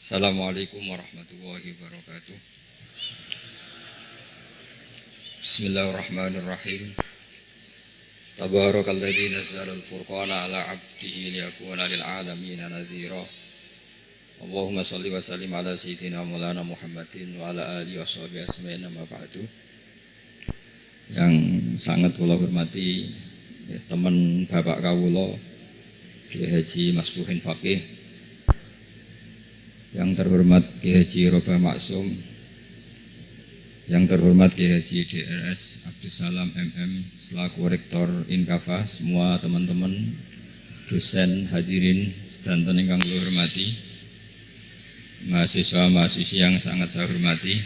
Assalamualaikum warahmatullahi wabarakatuh. Bismillahirrahmanirrahim. Tabarakalladzi nazzala al-furqana ala 'abdihi liyakuna lil 'alamin nadhira. Allahumma shalli wa sallim ala sayyidina Maulana Muhammadin wa ala alihi washabihi asma'in amma ba'du. Yang sangat kula hormati teman Bapak kawula Kiai Haji Masbuhin Faqih, yang terhormat Kiai Haji Roba Maksum, yang terhormat Kiai Haji DRS Abdus Salam MM selaku Rektor Inkafa, semua teman-teman dosen hadirin sedanten ingkang kula hormati, mahasiswa-mahasiswi yang sangat saya hormati.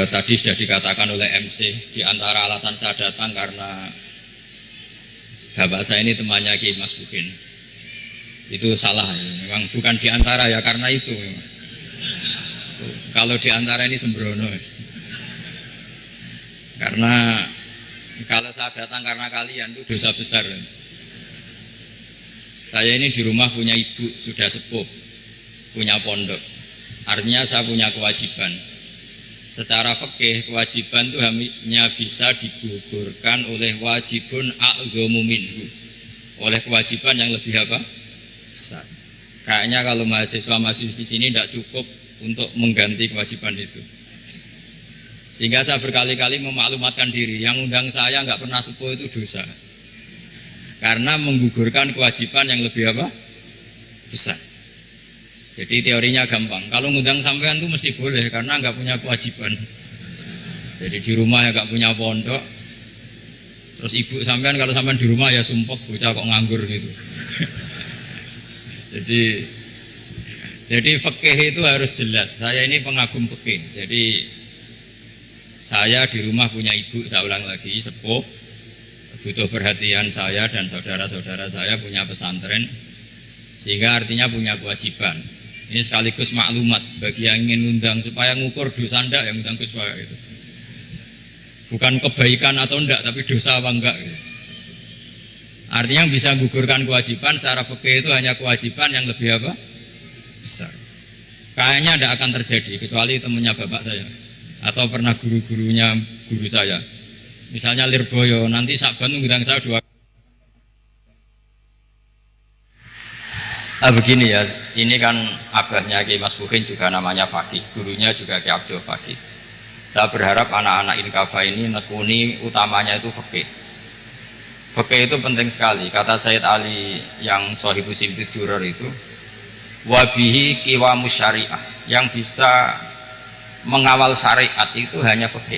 Tadi sudah dikatakan oleh MC, di antara alasan saya datang karena bapak saya ini temannya Kiai Masbuhin. Itu salah, memang bukan diantara ya, karena itu memang. Kalau diantara ini sembrono, karena kalau saya datang karena kalian itu dosa besar. Saya ini di rumah punya ibu sudah sepuh, punya pondok, artinya saya punya kewajiban. Secara fikih kewajiban itu hanya bisa digugurkan oleh wajibun a'dhamu minhu, oleh kewajiban yang lebih apa? Besar. Kayaknya kalau mahasiswa-mahasiswa di sini tidak cukup untuk mengganti kewajiban itu. Sehingga saya berkali-kali memaklumatkan diri, yang undang saya nggak pernah sepuh itu dosa. Karena menggugurkan kewajiban yang lebih apa? Besar. Jadi teorinya gampang. Kalau ngundang sampean itu mesti boleh karena nggak punya kewajiban. Jadi di rumah ya nggak punya pondok. Terus ibu sampean kalau sampean di rumah ya sumpek, bocah kok nganggur gitu. Jadi fikih itu harus jelas. Saya ini pengagum fikih. Jadi saya di rumah punya ibu, saya ulang lagi, sepuh, butuh perhatian saya dan saudara-saudara saya punya pesantren, sehingga artinya punya kewajiban. Ini sekaligus maklumat bagi yang ingin undang supaya ngukur dosa ndak yang undang Gus itu. Bukan kebaikan atau ndak, tapi dosa apa enggak gitu. Artinya yang bisa gugurkan kewajiban secara fikih itu hanya kewajiban yang lebih apa? Besar. Kayaknya tidak akan terjadi kecuali temannya bapak saya atau pernah guru-gurunya guru saya. Misalnya Lirboyo, nanti Sakban ngundang saya dua. Begini ya, ini kan abahnya Kiai Masbuhin juga namanya Faqih, gurunya juga Kiai Abdul Faqih. Saya berharap anak-anak Inkafa ini nekuni utamanya itu fikih. Fikih itu penting sekali. Kata Sayyid Ali yang Shahibu Simtid Durar itu, wabihi qiwamus syariah, yang bisa mengawal syariat itu hanya fikih.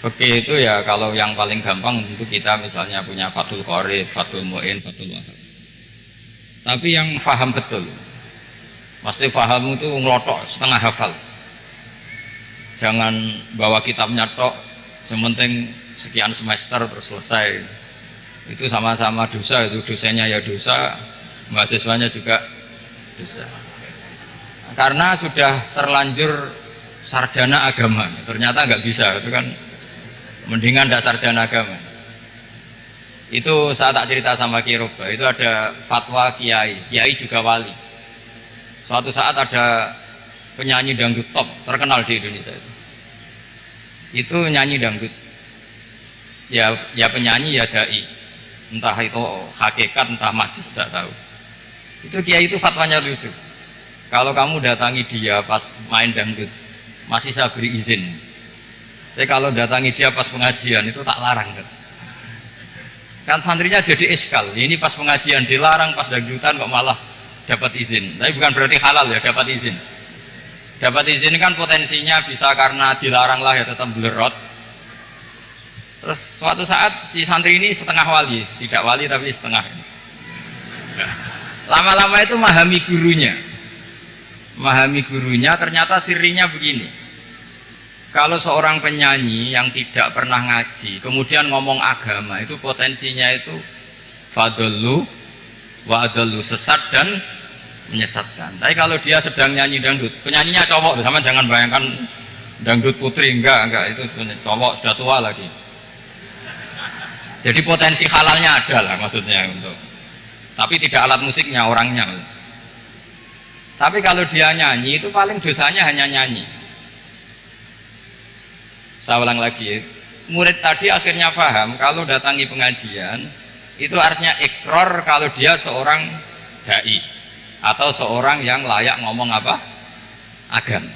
Fikih itu ya kalau yang paling gampang untuk kita misalnya punya Fathul Qorib, Fathul Mu'in, Fathul Wahab. Tapi yang faham betul, mesti faham itu ngelotok setengah hafal. Jangan bawa kitabnya tok, sementing sekian semester terus selesai. Itu sama-sama dosa, itu dosennya ya dosa, mahasiswanya juga dosa. Karena sudah terlanjur sarjana agama, ternyata nggak bisa, itu kan mendingan tidak sarjana agama. Itu saya tak cerita sama Kiai Roba, itu ada fatwa kiai juga wali. Suatu saat ada penyanyi dangdut top terkenal di Indonesia itu nyanyi dangdut. Ya penyanyi ya dai, entah itu hakikat entah majis tidak tahu. Itu kiai itu fatwanya lucu. Kalau kamu datangi dia pas main dangdut masih saya beri izin. Tapi kalau datangi dia pas pengajian itu tak larang. Kan santrinya jadi iskal. Ini pas pengajian dilarang, pas dangdutan kok malah dapat izin. Tapi bukan berarti halal ya, dapat izin. Dapat izin kan potensinya bisa karena dilarang lah ya tetap belerot. Terus suatu saat si santri ini setengah wali, tidak wali tapi setengah. Lama-lama itu memahami gurunya, ternyata sirinya begini. Kalau seorang penyanyi yang tidak pernah ngaji, kemudian ngomong agama, itu potensinya itu fadallu wa adallu, sesat dan menyesatkan. Tapi kalau dia sedang nyanyi dangdut, penyanyinya cowok, sama jangan bayangkan dangdut putri, enggak, itu cowok sudah tua lagi. Jadi potensi halalnya ada lah maksudnya untuk, tapi tidak alat musiknya, orangnya. Tapi kalau dia nyanyi itu paling dosanya hanya nyanyi. Saya ulang lagi, murid tadi akhirnya paham kalau datangi pengajian itu artinya ikrar kalau dia seorang dai atau seorang yang layak ngomong apa? Agama.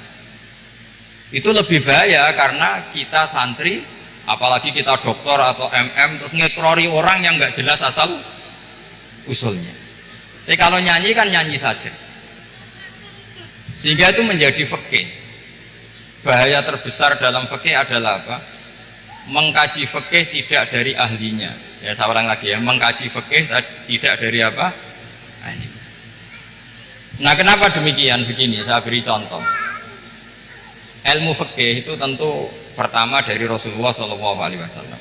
Itu lebih bahaya karena kita santri, apalagi kita doktor atau MM, terus ngekrori orang yang nggak jelas asal usulnya. Tapi kalau nyanyi kan nyanyi saja, sehingga itu menjadi fikih. Bahaya terbesar dalam fikih adalah apa? Mengkaji fikih tidak dari ahlinya. Ya, saya ulang lagi ya, mengkaji fikih tidak dari apa? Ahlinya. Nah, kenapa demikian? Begini, saya beri contoh. Ilmu fikih itu tentu pertama dari Rasulullah SAW,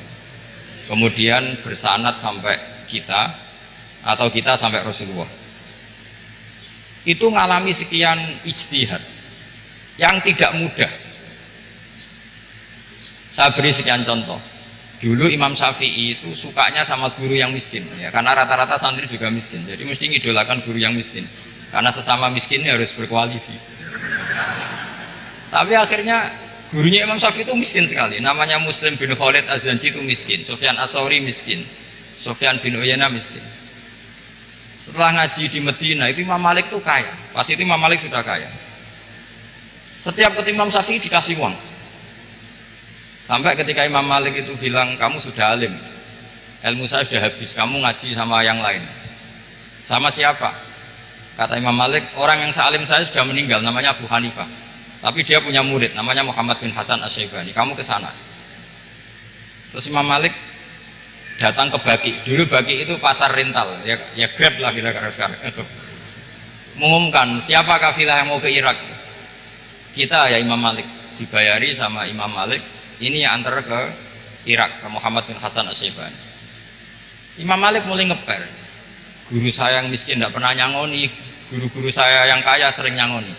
kemudian bersanad sampai kita atau kita sampai Rasulullah. Itu mengalami sekian ijtihad yang tidak mudah. Saya beri sekian contoh. Dulu Imam Syafi'i itu sukanya sama guru yang miskin, ya, karena rata-rata santri juga miskin, jadi mesti ngidolakan guru yang miskin, karena sesama miskin ini harus berkoalisi. Tapi akhirnya gurunya Imam Syafi'i itu miskin sekali, namanya Muslim bin Khalid Az-Zanji itu miskin, Sufyan As-Tsauri miskin, Sufyan bin Uyainah miskin. Setelah ngaji di Medina itu Imam Malik itu kaya, pas itu Imam Malik sudah kaya. Setiap ketemu Imam Syafi'i dikasih uang. Sampai ketika Imam Malik itu bilang, kamu sudah alim, ilmu saya sudah habis, kamu ngaji sama yang lain. Sama siapa? Kata Imam Malik, orang yang sealim saya sudah meninggal, namanya Abu Hanifah, tapi dia punya murid namanya Muhammad bin Hasan Asy-Syaibani, kamu ke sana. Terus Imam Malik datang ke Baki. Dulu Baki itu pasar rental, ya Grab lah kira-kira sekarang itu. Mengumumkan siapa kafilah yang mau ke Irak. Kita ya Imam Malik, dibayari sama Imam Malik, ini yang antar ke Irak, ke Muhammad bin Hasan Asy-Syaibani. Imam Malik mulai ngeper, guru saya yang miskin tidak pernah nyangoni, guru-guru saya yang kaya sering nyangoni.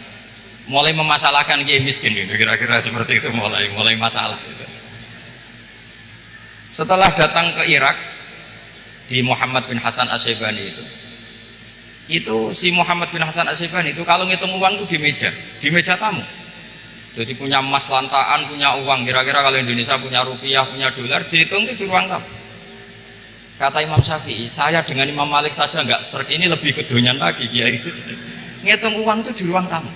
Mulai memasalahkan kiai miskin gitu, kira-kira seperti itu, mulai masalah gitu. Setelah datang ke Irak di Muhammad bin Hasan Asy-Syaibani itu si Muhammad bin Hasan Asy-Syaibani itu kalau ngitung uang itu di meja tamu. Jadi punya emas lantaan, punya uang, kira-kira kalau Indonesia punya rupiah, punya dolar, dihitung itu di ruang tamu. Kata Imam Syafi'i, saya dengan Imam Malik saja nggak serik, ini lebih kedonyan lagi kiai. Ngitung uang itu di ruang tamu.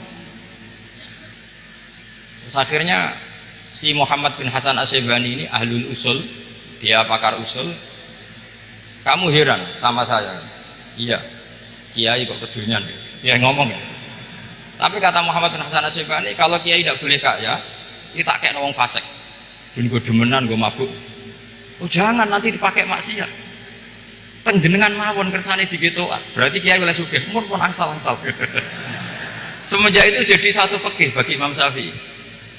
Terus akhirnya si Muhammad bin Hasan Asy-Syaibani ini ahlul usul, dia pakar usul. Kamu heran sama saya? Iya, kiai kok kedonyan, dia ngomong gitu. Tapi kata Muhammad bin Hasan Asy-Syaibani, kalau kiai tidak boleh kaya, ini tak kayak wong fasik, ben gue demenan, gue mabuk. Oh jangan, nanti dipakai maksiat. Penjenengan mawon kersane digetokan, berarti kiai oleh sugih, mun pun angsal-angsal. Semenjak itu jadi satu fikih bagi Imam Syafi'i.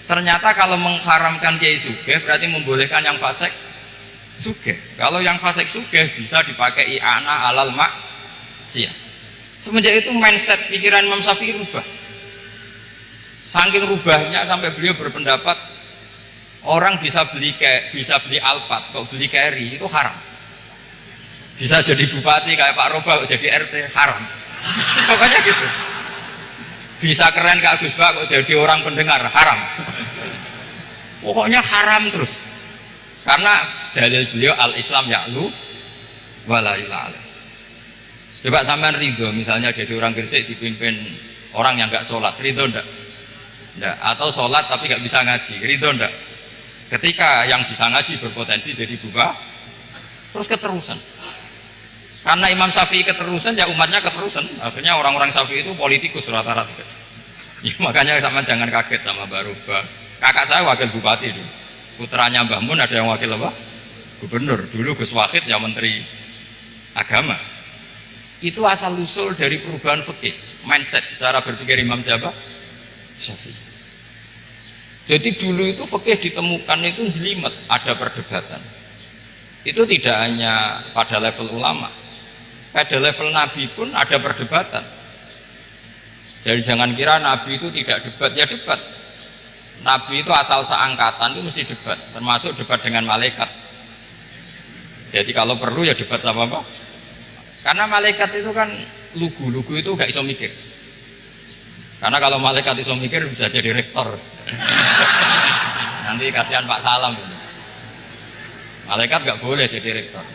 Ternyata kalau mengharamkan kiai sugih berarti membolehkan yang fasik sugih. Kalau yang fasik sugih bisa dipakai i'anah alal maksiat. Semenjak itu mindset pikiran Imam Syafi'i rubah. Saking rubahnya sampai beliau berpendapat orang bisa beli Alphard, kok beli carry itu haram. Bisa jadi bupati kayak Pak Roba, jadi RT haram. Pokoknya gitu. Bisa keren kayak Gus Bak, kok jadi orang pendengar haram. Pokoknya haram terus. Karena dalil beliau al-Islam ya'lu wala ilaha. Coba sampean ridho misalnya jadi orang Gresik dipimpin orang yang nggak sholat, ridho ndak? Ndak. Atau sholat tapi nggak bisa ngaji, ridho ndak? Ketika yang bisa ngaji berpotensi jadi buba, terus keterusan. Karena Imam Syafi'i keterusan, ya umatnya keterusan. Akhirnya orang-orang Syafi'i itu politikus rata-rata. Ya, makanya sama jangan kaget sama Mbak Roba. Kakak saya wakil bupati dulu. Putranya Mbah Mun ada yang wakil apa? Gubernur. Dulu Gus Wahid yang menteri agama. Itu asal usul dari perubahan fikih, mindset, cara berpikir Imam siapa? Syafi'i. Jadi dulu itu fikih ditemukan itu jelimet, ada perdebatan. Itu tidak hanya pada level ulama, pada level Nabi pun ada perdebatan. Jadi jangan kira Nabi itu tidak debat, ya debat. Nabi itu asal seangkatan itu mesti debat, termasuk debat dengan malaikat. Jadi kalau perlu ya debat sama apa? Karena malaikat itu kan lugu itu gak iso mikir. Karena kalau malaikat iso mikir bisa jadi rektor. Nanti kasihan Pak Salam itu. Malaikat nggak boleh jadi rektor.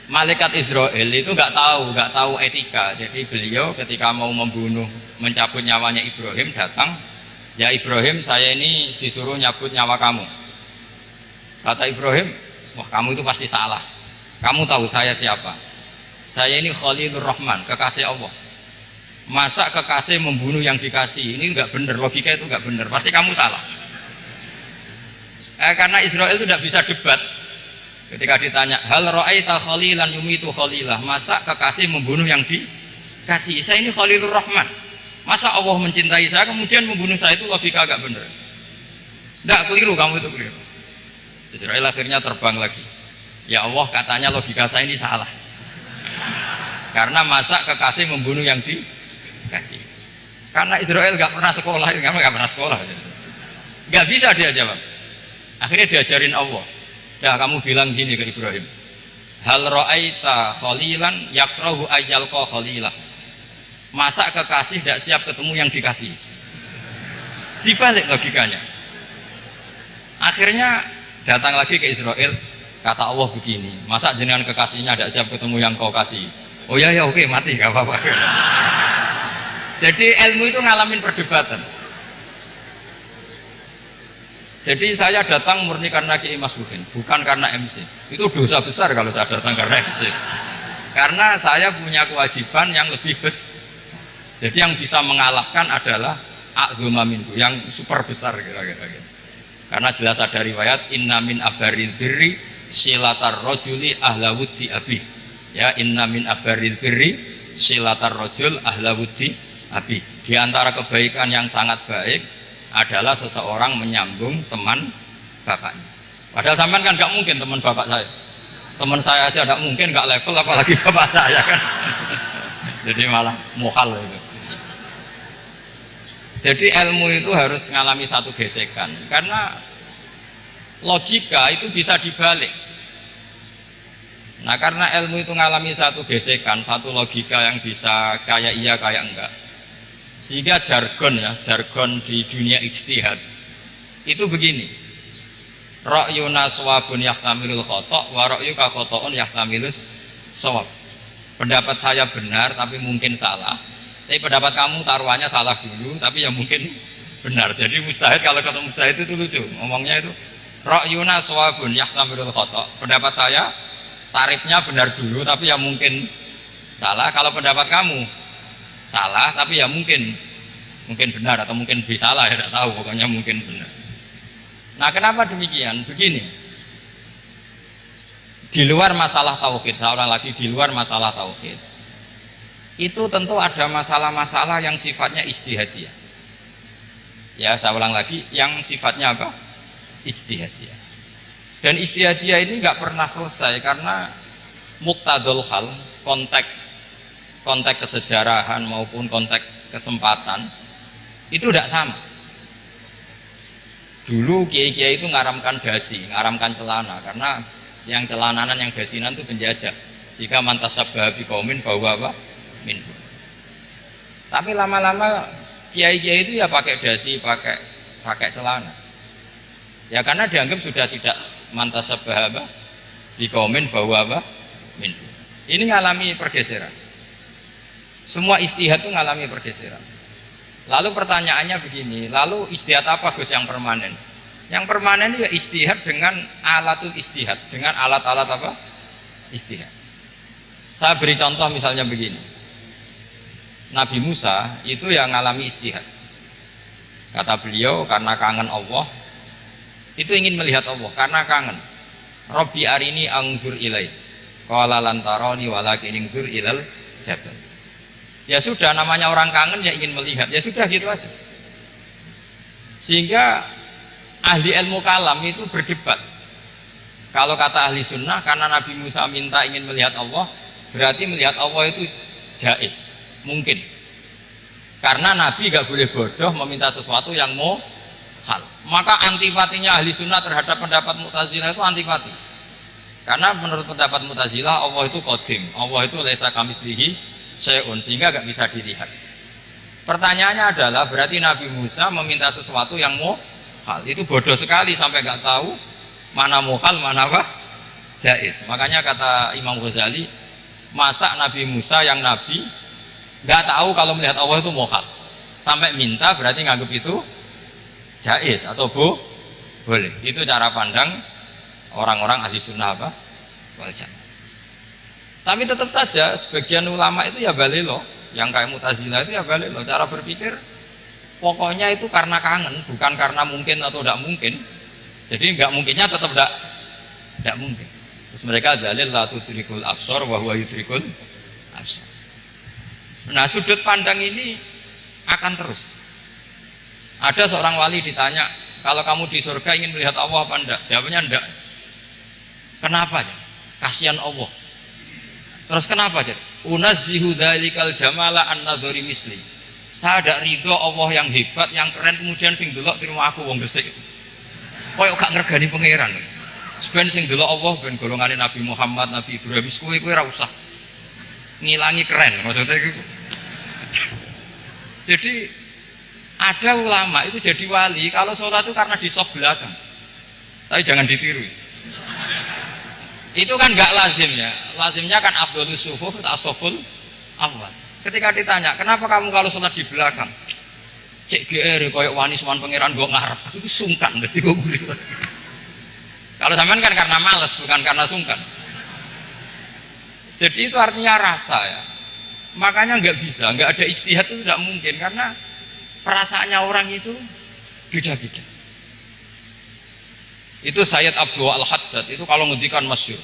Malaikat Israel itu nggak tahu etika. Jadi beliau ketika mau membunuh, mencabut nyawanya Ibrahim datang, ya Ibrahim saya ini disuruh nyabut nyawa kamu. Kata Ibrahim, wah kamu itu pasti salah. Kamu tahu saya siapa? Saya ini Khalilur Rahman, kekasih Allah. Masa kekasih membunuh yang dikasih? Ini nggak benar, logika itu nggak benar. Pasti kamu salah. Karena Israel itu tidak bisa debat. Ketika ditanya, hal ra'aita khalilan yumitu khalilah, masa kekasih membunuh yang dikasih? Saya ini Khalilur Rahman. Masa Allah mencintai saya kemudian membunuh saya? Itu logika agak benar. Tidak, keliru, kamu itu keliru. Israel akhirnya terbang lagi. Ya Allah, katanya logika saya ini salah. Karena masa kekasih membunuh yang dikasih? Karena Israel nggak pernah sekolah, nggak pernah sekolah, nggak bisa dia jawab. Akhirnya diajarin Allah. Ya kamu bilang gini ke Ibrahim, hal ra'aita khalilan yakrahu ayyalqa khalilah. Masa kekasih tidak siap ketemu yang dikasih? Dibalik logikanya. Akhirnya datang lagi ke Israel, kata Allah begini, masa jenengan kekasihnya tidak siap ketemu yang kau kasih? Oh ya oke, mati gak apa-apa. Jadi ilmu itu ngalamin perdebatan. Jadi saya datang murni karena Kiai Masbuhin, bukan karena MC. Itu dosa besar kalau saya datang karena MC. Karena saya punya kewajiban yang lebih besar. Jadi yang bisa mengalahkan adalah a'dzuma minhu, yang super besar kira-kira. Karena jelas ada riwayat inna min abaril birri silatar rajuli ahla wuddi abi. Ya, inna min abaril birri silatar rajul ahla wuddi abi. Di antara kebaikan yang sangat baik adalah seseorang menyambung teman bapaknya. Padahal sampean kan nggak mungkin teman bapak saya. Teman saya aja nggak mungkin, nggak level apalagi bapak saya kan. Jadi malah muhal itu. Jadi ilmu itu harus mengalami satu gesekan, karena logika itu bisa dibalik. Nah karena ilmu itu mengalami satu gesekan, satu logika yang bisa kayak iya kayak enggak, sehingga jargon di dunia ijtihad itu begini, ra'yuna shawabun yahtamilul khata' wa ra'yuka khata'un yahtamilus shawab. Pendapat saya benar tapi mungkin salah, tapi pendapat kamu taruhannya salah dulu tapi ya mungkin benar. Jadi mustahid, kalau kata mustahid itu lucu ngomongnya, itu ra'yuna shawabun yahtamilul khata', pendapat saya tarifnya benar dulu tapi ya mungkin salah. Kalau pendapat kamu salah tapi ya mungkin benar, atau mungkin bisa salah, ya tidak tahu, pokoknya mungkin benar. Nah kenapa demikian? Begini, di luar masalah tauhid, seorang lagi di luar masalah tauhid itu tentu ada masalah-masalah yang sifatnya ijtihadiyah. Ya saya ulang lagi, yang sifatnya apa? Ijtihadiyah. Dan ijtihadiyah ini nggak pernah selesai, karena muqtadul hal, konteks kesejarahan maupun konteks kesempatan itu tidak sama. Dulu kiai-kiai itu ngaramkan dasi, ngaramkan celana, karena yang celananan yang dasinan itu penjajah. Jika mantasabbaha biqaumin fahuwa minhum. Tapi lama-lama kiai-kiai itu ya pakai dasi, pakai celana. Ya karena dianggap sudah tidak mantasabbaha biqaumin fahuwa minhum. Ini ngalami pergeseran. Semua ijtihad itu ngalami pergeseran. Lalu pertanyaannya begini, lalu ijtihad apa Gus yang permanen? Yang permanen itu ya ijtihad dengan alatul ijtihad, dengan alat-alat apa? Ijtihad. Saya beri contoh misalnya begini. Nabi Musa itu yang ngalami ijtihad. Kata beliau karena kangen Allah, itu ingin melihat Allah karena kangen. Rabbi arini anzur ilai. Qala lan tarani walakin anzur ilal jabal. Ya sudah, namanya orang kangen ya ingin melihat, ya sudah gitu aja. Sehingga ahli ilmu kalam itu berdebat. Kalau kata ahli sunnah, karena Nabi Musa minta ingin melihat Allah, berarti melihat Allah itu jaiz, mungkin. Karena Nabi gak boleh bodoh meminta sesuatu yang muhal. Maka antipatinya ahli sunnah terhadap pendapat Mu'tazilah itu antipati. Karena menurut pendapat Mu'tazilah Allah itu qadim, Allah itu laisa kamitslihi syai'un, sehingga nggak bisa dilihat. Pertanyaannya adalah berarti Nabi Musa meminta sesuatu yang muhal. Itu bodoh sekali sampai nggak tahu mana muhal mana apa jaiz. Makanya kata Imam Ghazali, masa Nabi Musa yang Nabi nggak tahu kalau melihat Allah itu muhal, sampai minta berarti nganggap itu jaiz atau boleh. Itu cara pandang orang-orang ahli sunnah apa wal jamaah. Tapi tetap saja sebagian ulama itu ya balelo, yang kayak Mu'tazilah itu ya balelo, cara berpikir pokoknya itu karena kangen, bukan karena mungkin atau tidak mungkin. Jadi nggak mungkinnya tetap tidak mungkin. Terus mereka dalil la tudrikul absar wa huwa yudrikul absar. Nah, sudut pandang ini akan terus. Ada seorang wali ditanya, kalau kamu di surga ingin melihat Allah apa enggak? Jawabnya enggak. Kenapa? Kasihan Allah. Terus kenapa? Unazzihu dzalikal jamala an nadhari misli. Saya tidak ridho Allah yang hebat, yang keren, kemudian sing delok di rumah aku wong resik. Koyo gak ngregani pangeran. Sebenarnya sing delok Allah ben golongane Nabi Muhammad, Nabi Ibrahim, kowe ora usah ngilangi keren maksudnya itu. Jadi ada ulama itu jadi wali kalau sholat itu karena di soft belakang, tapi jangan ditiru. Itu kan nggak lazim ya, lazimnya kan afdhalus sufuf as-saful awal. Ketika ditanya kenapa kamu kalau sholat di belakang, cek GR koyok wani suman pangeran gue ngarep, aku sungkan berarti gue gurih. Kalau sampean kan karena males bukan karena sungkan. Jadi itu artinya rasa ya. Makanya nggak bisa, nggak ada ijtihad itu tidak mungkin karena perasaannya orang itu beda-beda. Itu Sayyid Abdul Al-Haddad itu kalau ngendikan masyhur,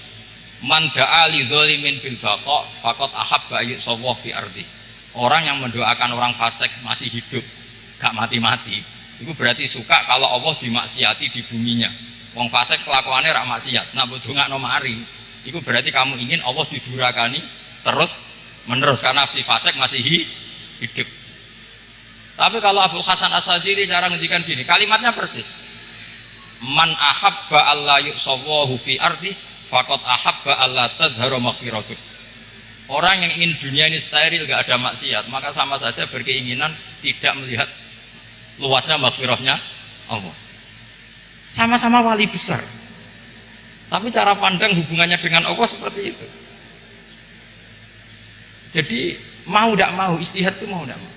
man da'a li dzalimin bil baqa faqad ahabba ayyusawwa fi ardi. Orang yang mendoakan orang fasik masih hidup, gak mati-mati, itu berarti suka kalau Allah dimaksiati di buminya. Wong fasik kelakuannya rak maksiat, nah mbok dongakno mari, itu berarti kamu ingin Allah didurakani terus menerus karena si fasik masih hidup. Tapi kalau Abdul Hasan As-Sadili cara ngendikan gini, kalimatnya persis. Man ahabba alla yusawahu fi ardi faqad ahabba alla tadhharu maghfiratuh. Orang yang ingin dunia ini steril gak ada maksiat, maka sama saja berkeinginan tidak melihat luasnya maghfirahnya Allah. Sama-sama wali besar, tapi cara pandang hubungannya dengan Allah seperti itu. Jadi mau tidak mau, istihad itu mau tidak mau.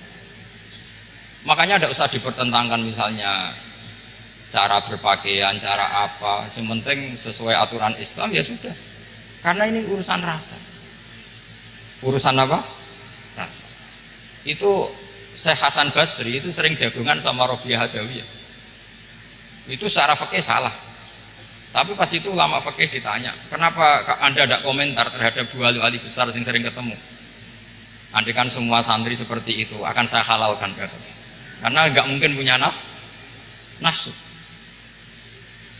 Makanya tidak usah dipertentangkan misalnya cara berpakaian, cara apa, yang penting sesuai aturan Islam ya sudah. Karena ini urusan rasa. Urusan apa? Rasa. Itu Syekh Hasan Basri itu sering jagungan sama Robiah Hadawiyah. Itu secara fikih salah. Tapi pas itu ulama fikih ditanya, kenapa Anda tidak komentar terhadap dua wali besar yang sering ketemu? Andai kan semua santri seperti itu akan saya halalkan kata. Karena nggak mungkin punya nafsu.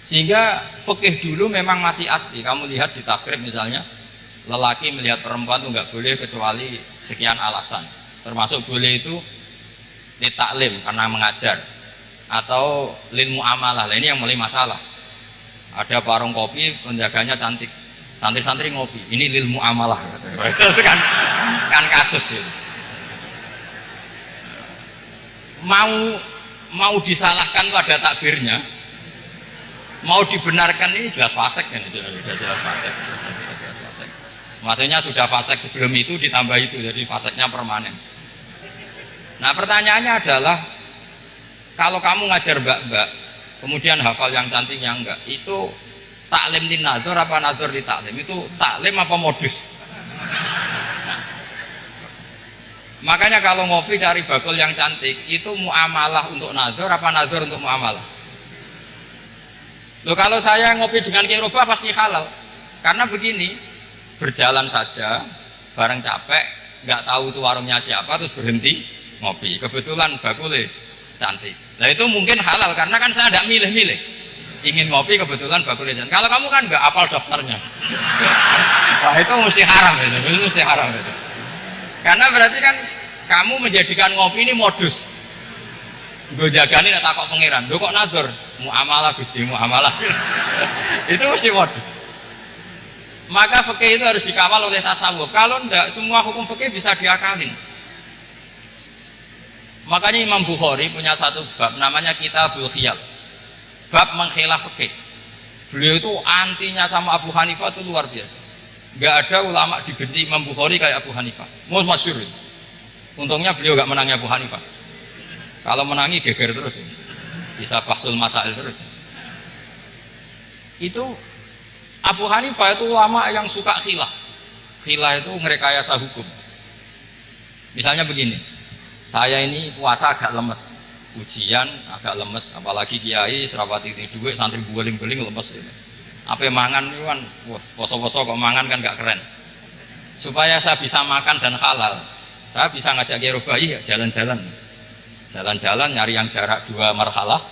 Sehingga fikih dulu memang masih asli. Kamu lihat di takrib misalnya, lelaki melihat perempuan itu nggak boleh kecuali sekian alasan. Termasuk boleh itu ditaklim karena mengajar atau lil muamalah. Ini yang mulai masalah. Ada warung kopi, penjaganya cantik, santri-santri ngopi, ini lil muamalah itu kan kasus itu. Mau disalahkan itu ada takbirnya, mau dibenarkan ini jelas fasik kan, jelas fasik. Maksudnya sudah fasik sebelum itu ditambah itu, jadi fasiknya permanen. Nah pertanyaannya adalah, kalau kamu ngajar mbak-mbak kemudian hafal yang cantik yang enggak, itu taklim di nazar apa nazar di taklim? Itu taklim apa modus? Makanya kalau ngopi cari bakul yang cantik, itu muamalah untuk nazar apa nazar untuk muamalah? Loh, kalau saya ngopi dengan kiroba pasti halal. Karena begini, berjalan saja bareng capek, nggak tahu itu warungnya siapa, terus berhenti ngopi, kebetulan bakulnya cantik. Nah itu mungkin halal karena kan saya tidak milih-milih, ingin ngopi kebetulan bakulnya cantik. Kalau kamu kan nggak hafal daftarnya, wah itu mesti haram itu mesti haram itu. Karena berarti kan kamu menjadikan ngopi ini modus. Gue jagani nak takok pangeran, lo kok nazar muamalah Gusti muamalah. Itu mesti modus. Maka fikih itu harus dikawal oleh tasawuf. Kalau enggak, semua hukum fikih bisa diakalin. Makanya Imam Bukhari punya satu bab namanya Kitabul Khiyal, bab mengkhilaf fikih. Beliau itu antinya sama Abu Hanifah itu luar biasa. Enggak ada ulama dibenci Imam Bukhari kayak Abu Hanifah. Masyhur. Untungnya beliau enggak menangnya Abu Hanifah. Kalau menangi geger terus, bisa bahsul masail terus. Itu Abu Hanifah itu ulama yang suka khilah. Khilah itu ngerekayasa hukum. Misalnya begini, saya ini puasa agak lemes, ujian agak lemes, apalagi kiai serawati ini duit, santri beling-beling lemes ini. Apa mangan itu kan, poso-poso kok mangan kan gak keren. Supaya saya bisa makan dan halal, saya bisa ngajak Kiai Robai ya jalan-jalan. Jalan-jalan nyari yang jarak 2 marhalah,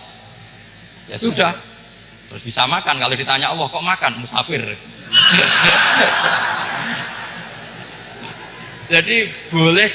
ya sudah. Terus bisa makan. Kalau ditanya Allah kok makan, musafir. Jadi boleh